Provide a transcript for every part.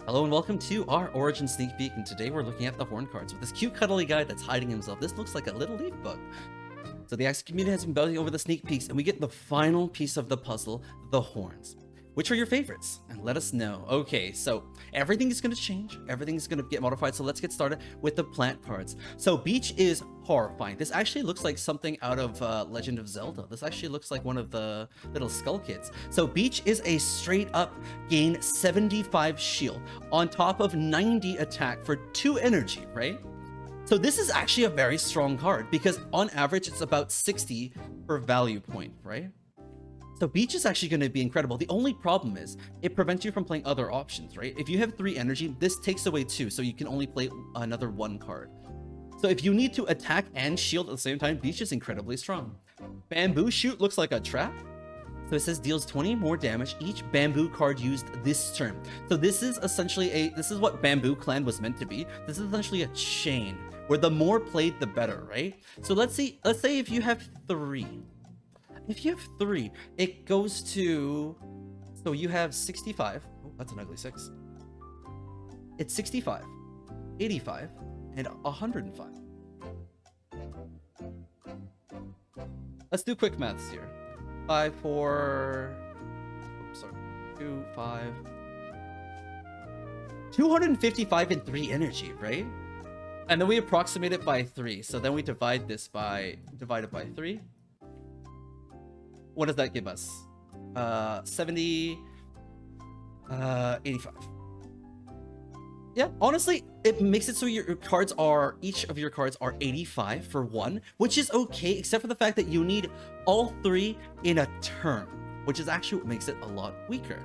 Hello and welcome to our Origin sneak peek, and today we're looking at the horn cards with this cute cuddly guy that's hiding himself. This looks like a little leaf bug. So the Axie community has been building over the sneak peeks, and we get the final piece of the puzzle, the horns. Which are your favorites? And let us know. Okay, so everything is going to change. Everything is going to get modified. So let's get started with the plant cards. So Beach is horrifying. This actually looks like something out of Legend of Zelda. This actually looks like one of the little skull kids. So Beach is a straight up gain 75 shield on top of 90 attack for 2 energy, right? So this is actually a very strong card because on average it's about 60 per value point, right? So Beach is actually going to be incredible. The only problem is it prevents you from playing other options, right? If you have 3 energy, this takes away 2, so you can only play another 1 card. So if you need to attack and shield at the same time, Beach is incredibly strong. Bamboo Shoot looks like a trap. So it says deals 20 more damage each bamboo card used this turn. So this is essentially this is what Bamboo Clan was meant to be. This is essentially a chain where the more played, the better, right? So let's say if you have 3. If you have 3, it goes to, so you have 65. Oh, that's an ugly 6. It's 65, 85, and 105. Let's do quick maths here. 5, 4, oops, sorry, 2, 5. 255 and 3 energy, right? And then we approximate it by 3. So then we divide it by 3. What does that give us? 70, 85. Yeah, honestly, it makes it so your cards are, each of your cards are 85 for 1, which is okay, except for the fact that you need all 3 in a turn, which is actually what makes it a lot weaker.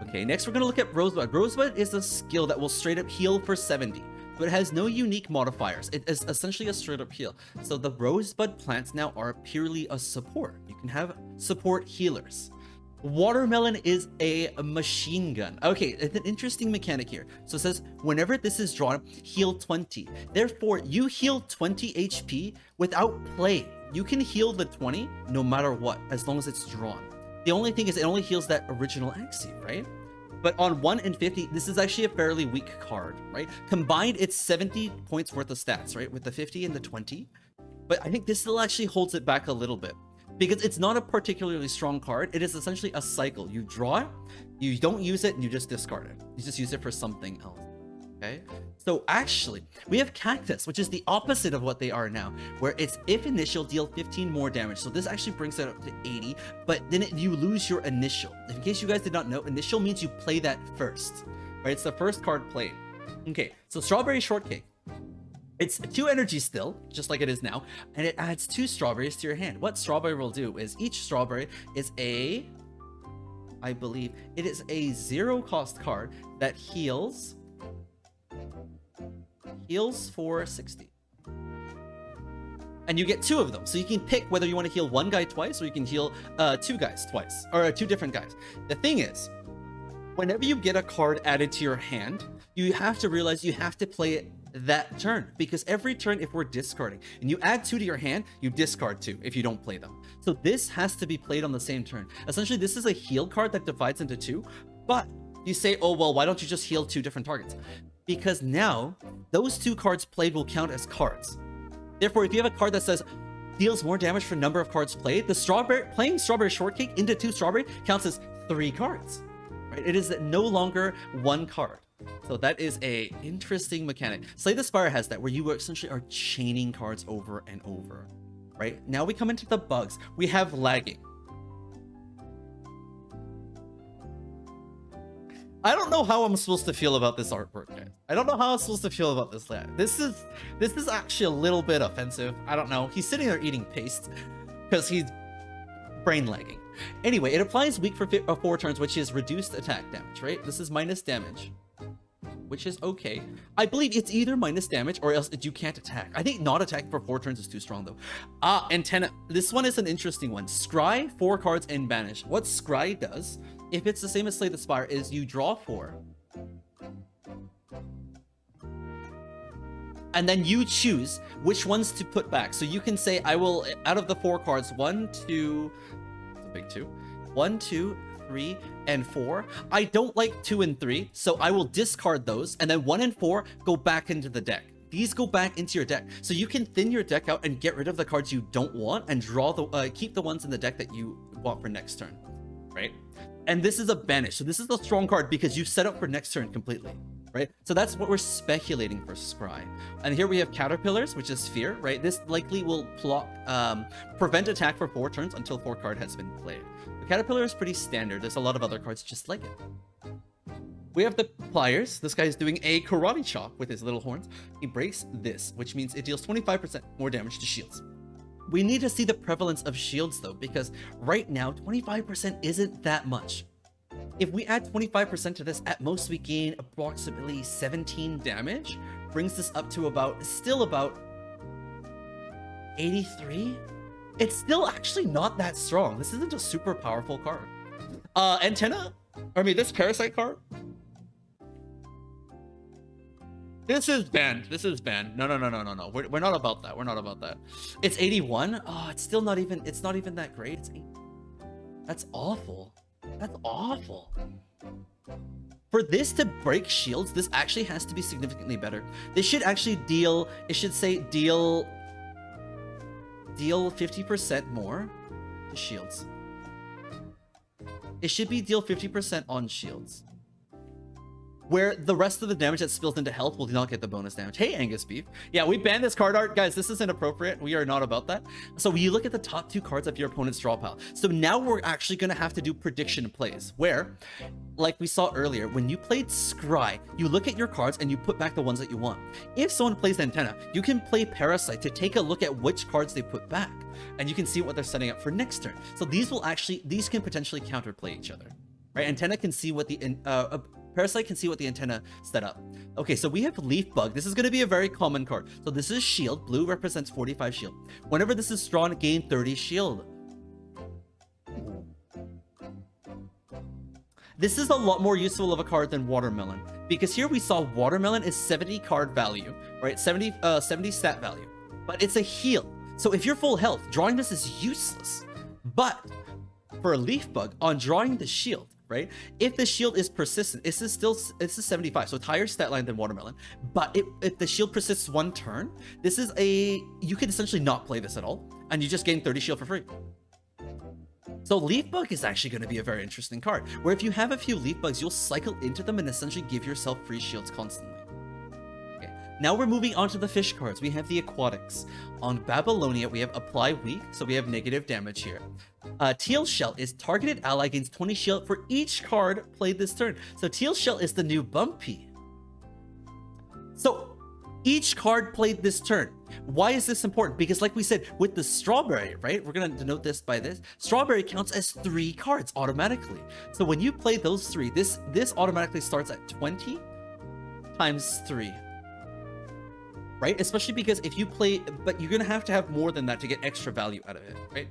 Okay, next we're gonna look at Rosebud. Rosebud is a skill that will straight up heal for 70. But it has no unique modifiers. It is essentially a straight up heal. So the Rosebud plants now are purely a support. You can have support healers. Watermelon is a machine gun. Okay, it's an interesting mechanic here. So it says whenever this is drawn, heal 20. Therefore, you heal 20 HP without play. You can heal the 20 no matter what, as long as it's drawn. The only thing is it only heals that original Axie, right? But on 1 and 50, this is actually a fairly weak card, right? Combined, it's 70 points worth of stats, right? With the 50 and the 20. But I think this still actually holds it back a little bit because it's not a particularly strong card. It is essentially a cycle. You draw it, you don't use it, and you just discard it. You just use it for something else, okay? So actually, we have Cactus, which is the opposite of what they are now, where it's if initial, deal 15 more damage. So this actually brings it up to 80, but then you lose your initial. In case you guys did not know, initial means you play that first, right? It's the first card played. Okay, so Strawberry Shortcake. It's 2 energy still, just like it is now, and it adds 2 strawberries to your hand. What Strawberry will do is each strawberry is I believe, it is a 0 cost card that heals for 60. And you get 2 of them. So you can pick whether you want to heal 1 guy twice or you can heal 2 guys twice, or 2 different guys. The thing is, whenever you get a card added to your hand, you have to realize you have to play it that turn, because every turn, if we're discarding and you add 2 to your hand, you discard 2 if you don't play them. So this has to be played on the same turn. Essentially, this is a heal card that divides into 2, but you say, oh, well, why don't you just heal 2 different targets? Because now those 2 cards played will count as cards. Therefore, if you have a card that says deals more damage for number of cards played, the playing Strawberry Shortcake into 2 strawberry counts as 3 cards, right? It is no longer 1 card. So that is a interesting mechanic. Slay the Spire has that, where you essentially are chaining cards over and over, right? Now we come into the bugs. We have lagging. I don't know how I'm supposed to feel about this artwork, guys. I don't know how I'm supposed to feel about this lag. This is actually a little bit offensive. I don't know. He's sitting there eating paste because he's brain lagging. Anyway, it applies weak for 4 turns, which is reduced attack damage, right? This is minus damage, which is okay. I believe it's either minus damage or else you can't attack. I think not attack for 4 turns is too strong though. Antenna. This one is an interesting one. Scry 4 cards and banish. What Scry does, if it's the same as Slay the Spire, is you draw 4. And then you choose which ones to put back. So you can say, I will, out of the 4 cards, 1, 2, it's a big 2, 1, 2, 3, and 4. I don't like 2 and 3, so I will discard those, and then 1 and 4 go back into the deck. These go back into your deck, so you can thin your deck out and get rid of the cards you don't want and draw the keep the ones in the deck that you want for next turn, right? And this is a banish, so this is a strong card because you set up for next turn completely, right? So that's what we're speculating for Scry. And here we have Caterpillars, which is Fear, right? This likely will prevent attack for 4 turns until 4 card has been played. The Caterpillar is pretty standard. There's a lot of other cards just like it. We have the Pliers. This guy is doing a karate chop with his little horns. He breaks this, which means it deals 25% more damage to shields. We need to see the prevalence of shields though, because right now 25% isn't that much. If we add 25% to this, at most we gain approximately 17 damage, brings this up to still about 83. It's still actually not that strong. This isn't a super powerful card. This Parasite card. This is banned. This is banned. No. We're not about that. We're not about that. It's 81. Oh, it's still not even, it's not even that great. It's 80. That's awful. That's awful. For this to break shields, this actually has to be significantly better. This should actually deal, it should say deal 50% more to shields. It should be deal 50% on shields, where the rest of the damage that spills into health will not get the bonus damage. Hey, Angus Beef. Yeah, we banned this card art. Guys, this is inappropriate. We are not about that. So you look at the top 2 cards of your opponent's draw pile. So now we're actually going to have to do prediction plays, where, like we saw earlier, when you played Scry, you look at your cards and you put back the ones that you want. If someone plays Antenna, you can play Parasite to take a look at which cards they put back, and you can see what they're setting up for next turn. So these can potentially counterplay each other, right? Antenna can see what the Parasite can see what the antenna set up. Okay, so we have Leaf Bug. This is going to be a very common card. So this is shield. Blue represents 45 shield. Whenever this is drawn, gain 30 shield. This is a lot more useful of a card than Watermelon, because here we saw Watermelon is 70 card value, right? 70 stat value, but it's a heal. So if you're full health, drawing this is useless. But for a Leaf Bug, on drawing the shield, right? If the shield is persistent, it's 75, so it's higher stat line than Watermelon. But if the shield persists 1 turn, you can essentially not play this at all, and you just gain 30 shield for free. So Leaf Bug is actually going to be a very interesting card, where if you have a few Leaf Bugs, you'll cycle into them and essentially give yourself free shields constantly. Okay, now we're moving on to the fish cards. We have the Aquatics. On Babylonia, we have Apply Weak, so we have negative damage here. Teal Shell is targeted ally gains 20 shield for each card played this turn. So Teal Shell is the new Bumpy. So each card played this turn. Why is this important? Because like we said, with the Strawberry, right? We're going to denote this by this. Strawberry counts as 3 cards automatically. So when you play those 3, this automatically starts at 20 times 3. Right? Especially because if you play, but you're going to have more than that to get extra value out of it, right?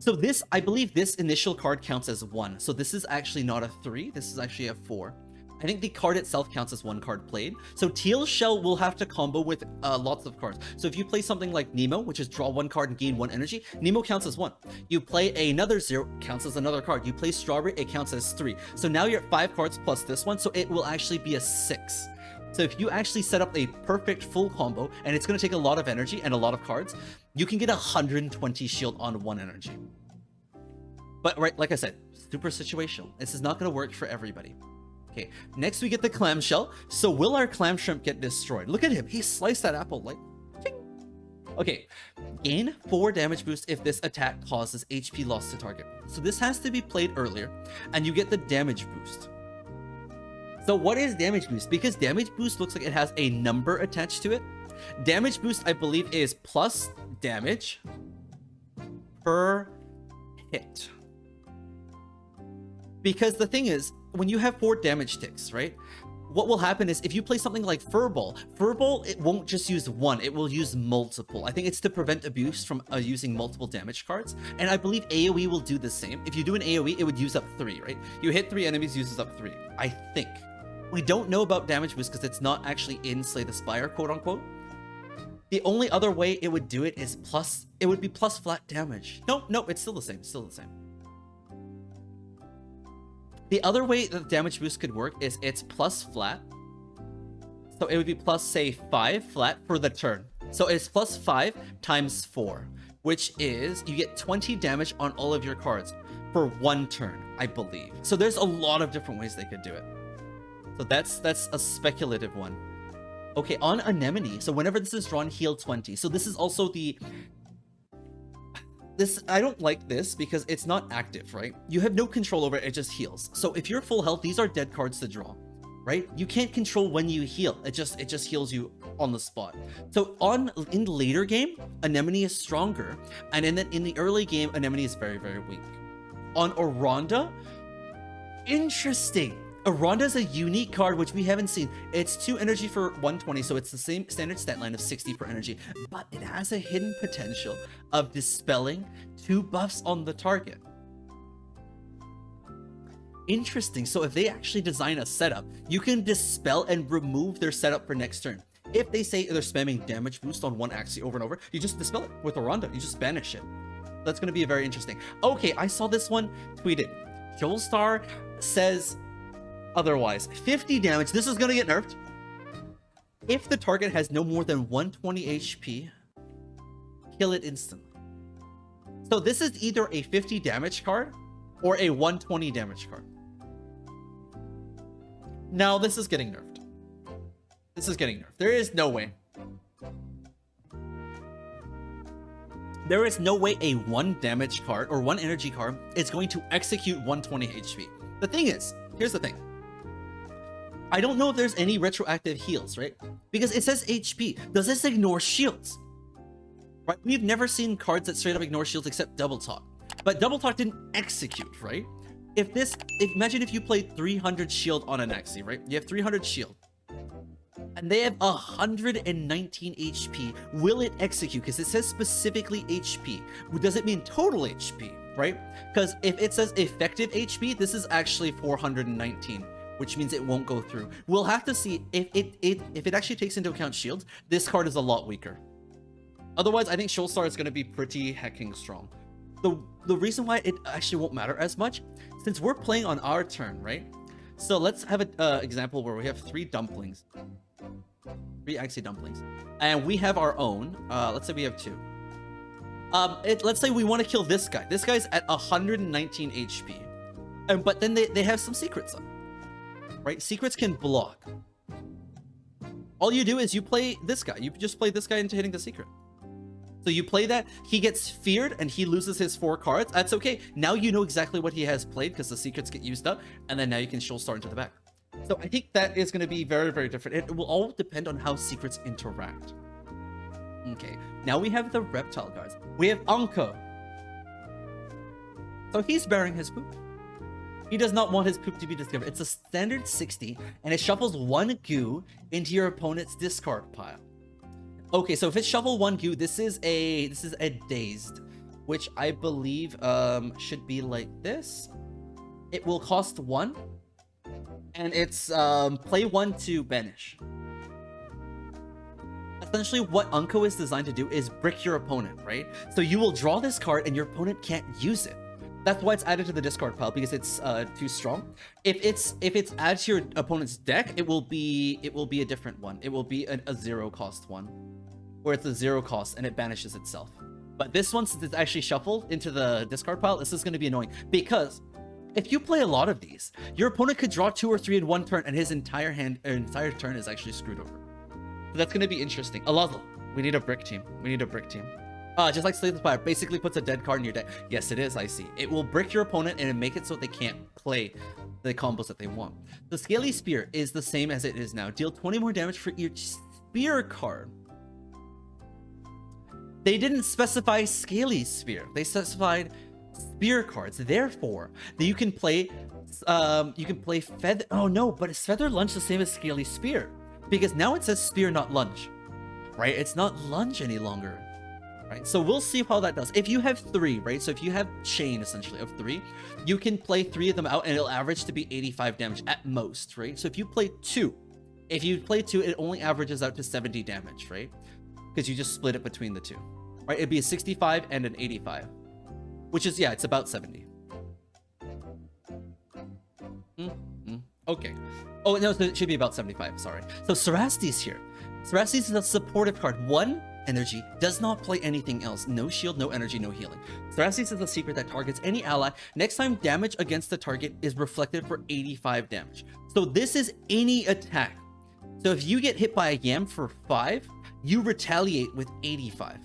So this, I believe this initial card counts as 1. So this is actually not a 3. This is actually a 4. I think the card itself counts as 1 card played. So Teal Shell will have to combo with lots of cards. So if you play something like Nemo, which is draw 1 card and gain 1 energy, Nemo counts as 1. You play another 0, counts as another card. You play Strawberry, it counts as 3. So now you're at 5 cards plus this one, so it will actually be a 6. So if you actually set up a perfect full combo, and it's going to take a lot of energy and a lot of cards, you can get 120 shield on 1 energy. But right, like I said, super situational. This is not going to work for everybody. Okay, next we get the Clamshell. So will our Clam Shrimp get destroyed? Look at him. He sliced that apple like... Ting. Okay, gain 4 damage boost if this attack causes HP loss to target. So this has to be played earlier, and you get the damage boost. So what is damage boost? Because damage boost looks like it has a number attached to it. Damage boost, I believe, is plus damage per hit. Because the thing is, when you have 4 damage ticks, right? What will happen is if you play something like Furball, it won't just use 1, it will use multiple. I think it's to prevent abuse from using multiple damage cards. And I believe AoE will do the same. If you do an AoE, it would use up 3, right? You hit 3 enemies, uses up 3, I think. We don't know about damage boost because it's not actually in Slay the Spire, quote unquote. The only other way it would do it is plus, it would be plus flat damage. No, it's still the same, The other way that damage boost could work is it's plus flat. So it would be plus, say, 5 flat for the turn. So it's plus 5 times 4, which is you get 20 damage on all of your cards for 1 turn, I believe. So there's a lot of different ways they could do it. So that's a speculative one. Okay, on Anemone, so whenever this is drawn, heal 20. So this is also the... I don't like this because it's not active, right? You have no control over it, it just heals. So if you're full health, these are dead cards to draw, right? You can't control when you heal. It just heals you on the spot. So in later game, Anemone is stronger, and in the early game, Anemone is very, very weak. On Oronda, interesting. Oronda is a unique card which we haven't seen. It's 2 energy for 120, so it's the same standard stat line of 60 per energy, but it has a hidden potential of dispelling 2 buffs on the target. Interesting. So if they actually design a setup, you can dispel and remove their setup for next turn. If they say they're spamming damage boost on one Axie over and over, you just dispel it with Oronda. You just banish it. That's going to be very interesting. Okay, I saw this one tweeted. Joelstar says otherwise. 50 damage. This is going to get nerfed. If the target has no more than 120 HP, kill it instantly. So this is either a 50 damage card or a 120 damage card. Now this is getting nerfed. This is getting nerfed. There is no way. There is no way a 1 damage card or 1 energy card is going to execute 120 HP. The thing is, here's the thing. I don't know if there's any retroactive heals, right? Because it says HP. Does this ignore shields? Right? We've never seen cards that straight up ignore shields except Double Talk. But Double Talk didn't execute, right? Imagine if you played 300 shield on an Axie, right? You have 300 shield. And they have 119 HP. Will it execute? Because it says specifically HP. Does it mean total HP, right? Because if it says effective HP, this is actually 419. Which means it won't go through. We'll have to see if it actually takes into account shields. This card is a lot weaker. Otherwise, I think Joelstar is going to be pretty hecking strong. The reason why it actually won't matter as much, since we're playing on our turn, right? So let's have an example where we have 3 dumplings. 3 Axie dumplings. And we have our own. Let's say we have 2. Let's say we want to kill this guy. This guy's at 119 HP. But then they have some secrets up. Right? Secrets can block. All you do is you play this guy. You just play this guy into hitting the secret. So you play that, he gets feared, and he loses his 4 cards. That's okay. Now you know exactly what he has played because the secrets get used up, and then now you can Joelstar into the back. So I think that is going to be very, very different. It will all depend on how secrets interact. Okay, now we have the Reptile cards. We have Anko. So he's bearing his poop. He does not want his poop to be discovered. It's a standard 60, and it shuffles 1 goo into your opponent's discard pile. Okay, so if it's shuffle 1 goo, this is a dazed, which I believe should be like this. It will cost 1, and it's play 1 to banish. Essentially, what Anko is designed to do is brick your opponent, right? So you will draw this card, and your opponent can't use it. That's why it's added to the discard pile, because it's too strong. If it's added to your opponent's deck, it will be a different one. It will be a 0 cost one, where it's a 0 cost and it banishes itself. But this one, since it's actually shuffled into the discard pile, this is going to be annoying, because if you play a lot of these, your opponent could draw 2 or 3 in 1 turn, and his entire turn is actually screwed over. So that's going to be interesting. Alazal, we need a brick team. We need a brick team. Just like Slay the Spire, basically puts a dead card in your deck. Yes, it is, I see. It will brick your opponent and make it so they can't play the combos that they want. The Scaly Spear is the same as it is now. Deal 20 more damage for each Spear card. They didn't specify Scaly Spear. They specified Spear cards. Therefore, you can play Feather... Oh no, but is Feather Lunge the same as Scaly Spear? Because now it says Spear, not Lunge. Right? It's not Lunge any longer. Right, so we'll see how that does. If you have 3, right? So if you have chain essentially of 3, you can play 3 of them out, and it'll average to be 85 damage at most, right? So if you play 2, it only averages out to 70 damage, right? Because you just split it between the 2, right? It'd be a 65 and an 85, which is, yeah, it's about 70. Okay. Oh, no, so it should be about 75, sorry. So Cerastes here. Cerastes is a supportive card. 1 energy, does not play anything else. No shield, no energy, no healing. Cerastes is a secret that targets any ally. Next time damage against the target is reflected for 85 damage. So this is any attack. So if you get hit by a yam for 5, you retaliate with 85.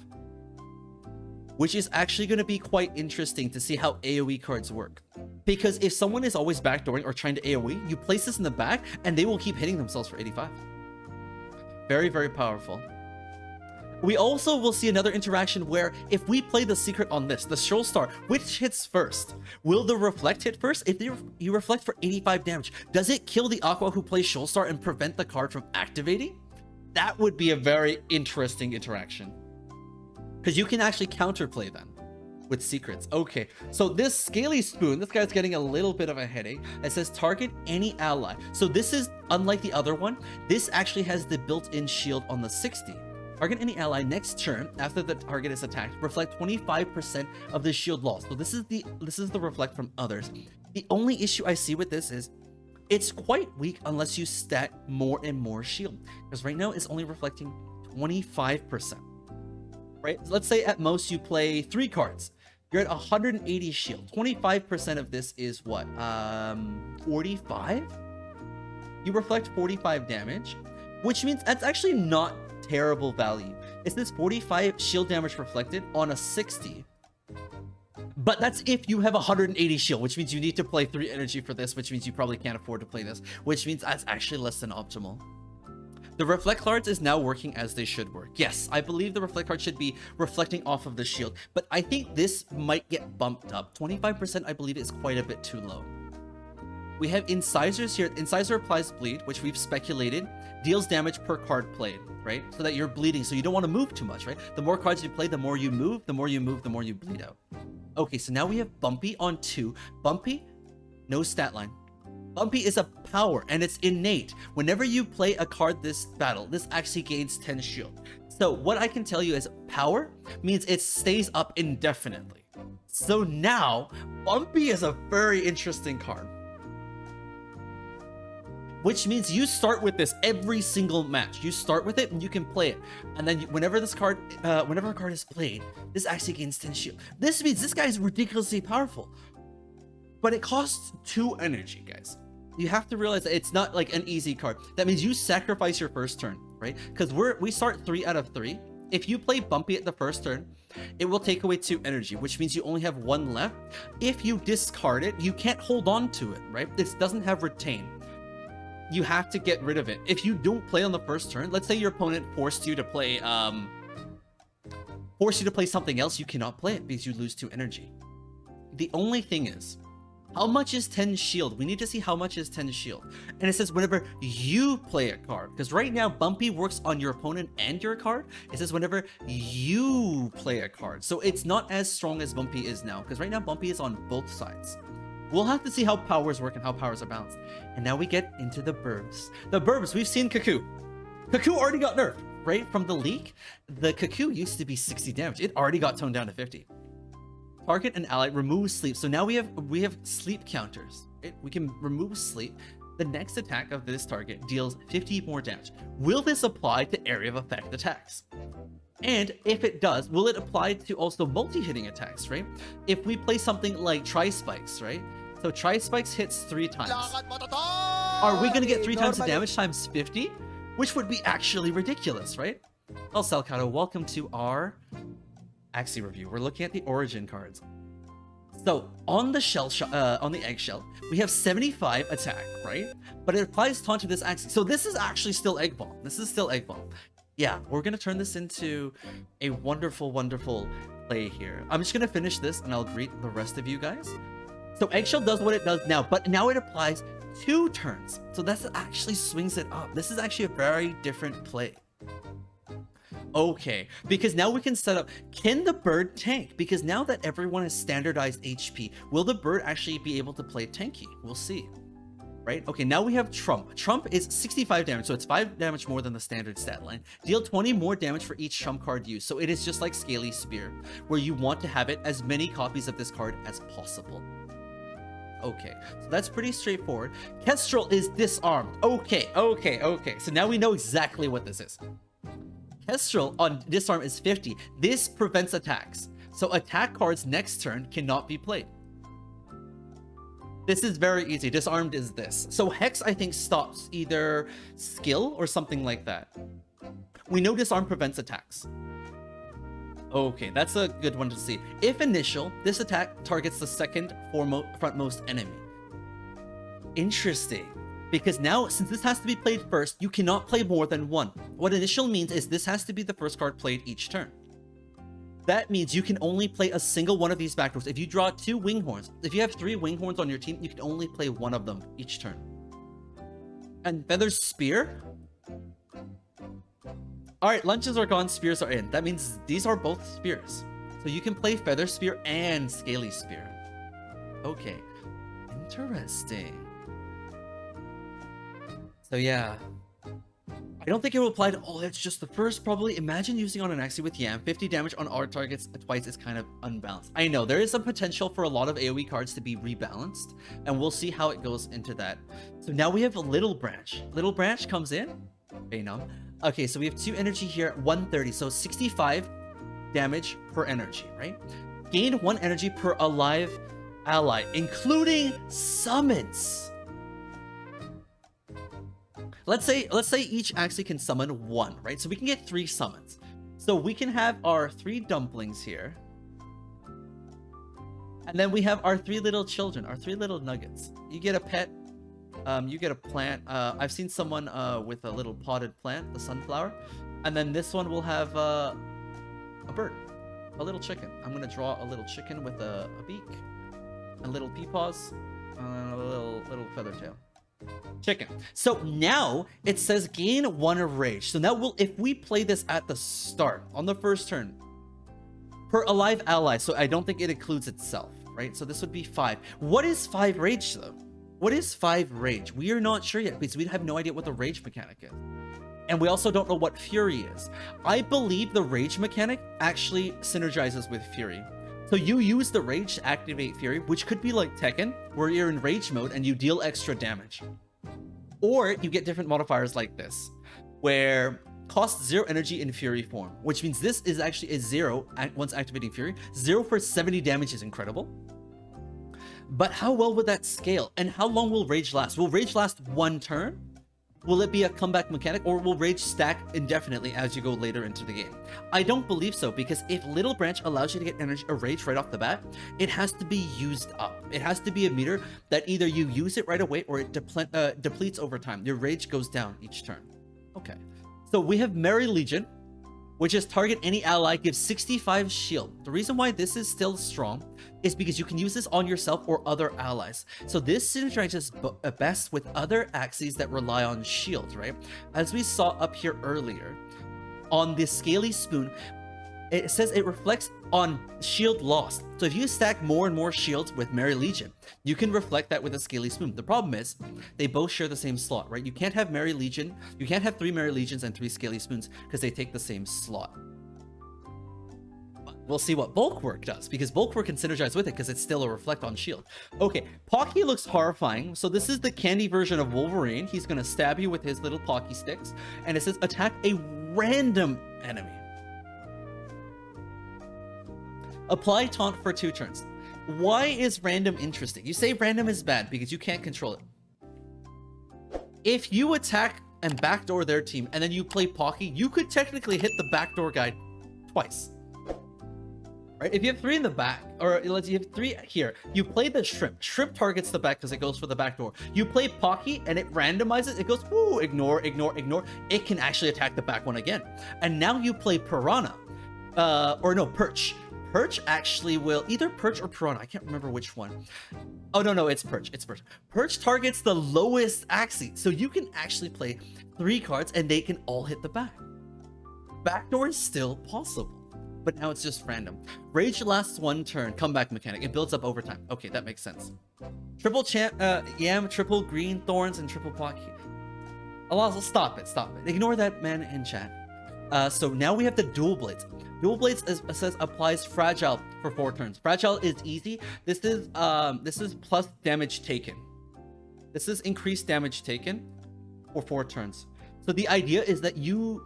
Which is actually going to be quite interesting to see how AoE cards work. Because if someone is always backdooring or trying to AoE, you place this in the back and they will keep hitting themselves for 85. Very, very powerful. We also will see another interaction where if we play the secret on this, the Shoal Star, which hits first? Will the Reflect hit first? If you reflect for 85 damage, does it kill the Aqua who plays Shoal Star and prevent the card from activating? That would be a very interesting interaction. Because you can actually counterplay then with secrets. Okay, so this Scaly Spoon, this guy's getting a little bit of a headache. It says target any ally. So this is, unlike the other one, this actually has the built-in shield on the 60. Target any ally next turn after the target is attacked. Reflect 25% of the shield loss. So this is the reflect from others. The only issue I see with this is it's quite weak unless you stat more and more shield. Because right now it's only reflecting 25%. Right? Let's say at most you play 3 cards. You're at 180 shield. 25% of this is what? 45? You reflect 45 damage, which means that's actually not terrible value. It's this 45 shield damage reflected on a 60. But that's if you have 180 shield, which means you need to play 3 energy for this, which means you probably can't afford to play this, which means that's actually less than optimal. The reflect cards is now working as they should work. Yes, I believe the reflect card should be reflecting off of the shield, but I think this might get bumped up. 25% I believe is quite a bit too low. We have Incisors here. Incisor applies bleed, which we've speculated, deals damage per card played, right? So that you're bleeding, so you don't want to move too much, right? The more cards you play, the more you move, the more you move, the more you bleed out. Okay, so now we have Bumpy on 2. Bumpy, no stat line. Bumpy is a power, and it's innate. Whenever you play a card this battle, this actually gains 10 shield. So what I can tell you is power means it stays up indefinitely. So now, Bumpy is a very interesting card. Which means you start with this every single match. You start with it and you can play it. And then whenever a card is played, this actually gains 10 shield. This means this guy is ridiculously powerful. But it costs 2 energy, guys. You have to realize that it's not like an easy card. That means you sacrifice your first turn, right? Because we start 3 out of 3. If you play Bumpy at the first turn, it will take away 2 energy, which means you only have 1 left. If you discard it, you can't hold on to it, right? It doesn't have retain. You have to get rid of it. If you don't play on the first turn, let's say your opponent forced you to play something else, you cannot play it because you lose 2 energy. The only thing is, how much is 10 shield? We need to see how much is 10 shield. And it says whenever you play a card, because right now Bumpy works on your opponent and your card. It says whenever you play a card. So it's not as strong as Bumpy is now, because right now Bumpy is on both sides. We'll have to see how powers work and how powers are balanced. And now we get into the burbs. The burbs, we've seen Cuckoo. Cuckoo already got nerfed, right? From the leak, the Cuckoo used to be 60 damage. It already got toned down to 50. Target an ally, remove sleep. So now we have sleep counters. Right? We can remove sleep. The next attack of this target deals 50 more damage. Will this apply to area of effect attacks? And if it does, will it apply to also multi-hitting attacks, right? If we play something like Tri-Spikes, right? So Tri-Spikes hits 3 times. Are we going to get 3 times the damage times 50? Which would be actually ridiculous, right? Well, Salcado, welcome to our Axie review. We're looking at the Origin cards. So on the on the eggshell, we have 75 attack, right? But it applies taunt to this Axie. So this is actually still Egg Bomb. This is still Egg Bomb. Yeah, we're gonna turn this into a wonderful, wonderful play here. I'm just gonna finish this and I'll greet the rest of you guys. So eggshell does what it does now, but now it applies 2 turns. So that actually swings it up. This is actually a very different play. Okay, because now we can set up, can the bird tank? Because now that everyone has standardized HP, will the bird actually be able to play tanky? We'll see. Right? Okay, now we have Trump. Trump is 65 damage, so it's 5 damage more than the standard stat line. Deal 20 more damage for each Trump card used. So it is just like Scaly Spear, where you want to have it as many copies of this card as possible. Okay, so that's pretty straightforward. Kestrel is disarmed. Okay. So now we know exactly what this is. Kestrel on disarm is 50. This prevents attacks. So attack cards next turn cannot be played. This is very easy. Disarmed is this. So Hex, I think, stops either skill or something like that. We know disarm prevents attacks. Okay, that's a good one to see. If initial, this attack targets the second frontmost enemy. Interesting. Because now, since this has to be played first, you cannot play more than one. What initial means is this has to be the first card played each turn. That means you can only play a single one of these backdoors. If you draw 2 wing horns, if you have 3 wing horns on your team, you can only play one of them each turn. And Feather's Spear? Alright, lunches are gone, spears are in. That means these are both spears. So you can play Feather Spear and Scaly Spear. Okay. Interesting. So yeah. I don't think it will apply to all hits, just the first probably. Imagine using on an Axie with Yam. 50 damage on our targets twice is kind of unbalanced. I know, there is some potential for a lot of AoE cards to be rebalanced, and we'll see how it goes into that. So now we have a Little Branch. Little Branch comes in. Phenom. Okay, so we have 2 energy here, 130, so 65 damage per energy, right? Gain 1 energy per alive ally, including summons. Let's say each Axie can summon 1, right? So we can get 3 summons. So we can have our 3 dumplings here. And then we have our 3 little children, our 3 little nuggets. You get a pet, you get a plant. I've seen someone with a little potted plant, the sunflower. And then this one will have a bird, a little chicken. I'm gonna draw a little chicken with a beak, and little peepaws, and a little feather tail. Chicken. So now it says gain 1 of rage. So now if we play this at the start on the first turn per alive ally, so I don't think it includes itself, right? So this would be 5. What is 5 rage though? What is 5 rage? We are not sure yet because we have no idea what the rage mechanic is. And we also don't know what fury is. I believe the rage mechanic actually synergizes with fury. So you use the rage to activate fury, which could be like Tekken, where you're in rage mode and you deal extra damage. Or you get different modifiers like this, where costs 0 energy in fury form, which means this is actually a 0 once activating fury. 0 for 70 damage is incredible. But how well would that scale? And how long will rage last? Will rage last 1 turn? Will it be a comeback mechanic, or will rage stack indefinitely as you go later into the game? I don't believe so, because if Little Branch allows you to get energy or rage right off the bat, it has to be used up. It has to be a meter that either you use it right away or it depletes over time. Your rage goes down each turn. Okay, so we have Merry Legion, which is target any ally, gives 65 shield. The reason why this is still strong is because you can use this on yourself or other allies. So this synergizes best with other Axies that rely on shield, right? As we saw up here earlier, on the Scaly Spoon, it says it reflects on shield lost. So if you stack more and more shields with Merry Legion, you can reflect that with a Scaly Spoon. The problem is, they both share the same slot, right? You can't have Merry Legion, you can't have 3 Merry Legions and 3 Scaly Spoons because they take the same slot. But we'll see what Bulkwork does, because Bulkwork can synergize with it because it's still a reflect on shield. Okay, Pocky looks horrifying. So this is the candy version of Wolverine. He's gonna stab you with his little Pocky sticks, and it says attack a random enemy. Apply taunt for 2 turns. Why is random interesting? You say random is bad because you can't control it. If you attack and backdoor their team and then you play Pocky, you could technically hit the backdoor guy twice. Right? If you have 3 in the back, or you have 3 here, you play the Shrimp. Shrimp targets the back because it goes for the backdoor. You play Pocky and it randomizes, it goes, woo, ignore, ignore, ignore. It can actually attack the back one again. And now you play Piranha, or no, Perch. Perch actually will either Perch or Piranha. I can't remember which one. Oh, no, it's Perch. It's Perch. Perch targets the lowest Axie. So you can actually play 3 cards and they can all hit the back. Backdoor is still possible, but now it's just random. Rage lasts 1 turn. Comeback mechanic. It builds up over time. Okay, that makes sense. Triple Yam, triple Green Thorns, and triple Pocky. Stop it. Ignore that man in chat. So now we have the dual blades. Dual Blades says applies Fragile for 4 turns. Fragile is easy. This is plus damage taken. This is increased damage taken for 4 turns. So the idea is that you...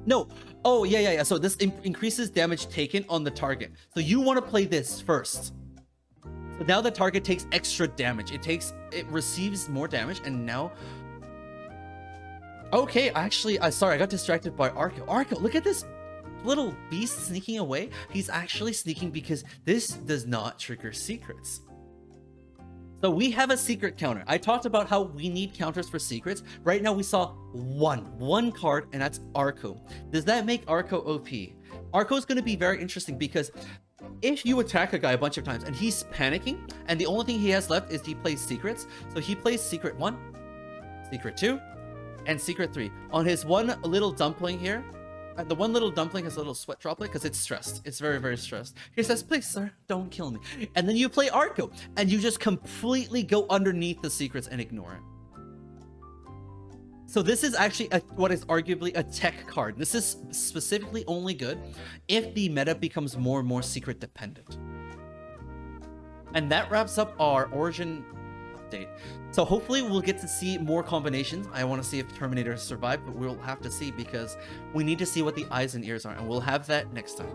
No. Oh, yeah. So this increases damage taken on the target. So you want to play this first. So now the target takes extra damage. It receives more damage, and now... Okay, actually, sorry, I got distracted by Arco. Arco, look at this little beast sneaking away. He's actually sneaking because this does not trigger secrets. So we have a secret counter. I talked about how we need counters for secrets. Right now we saw one card, and that's Arco. Does that make Arco OP? Arco is going to be very interesting because if you attack a guy a bunch of times and he's panicking, and the only thing he has left is he plays secrets. So he plays secret 1, secret 2, and secret 3. On his one little dumpling here, the one little dumpling has a little sweat droplet because it's stressed. It's very, very stressed. He says, please, sir, don't kill me. And then you play Arco, and you just completely go underneath the secrets and ignore it. So this is actually what is arguably a tech card. This is specifically only good if the meta becomes more and more secret dependent. And that wraps up our Origin update. So hopefully we'll get to see more combinations. I want to see if Terminator survived, but we'll have to see because we need to see what the eyes and ears are, and we'll have that next time.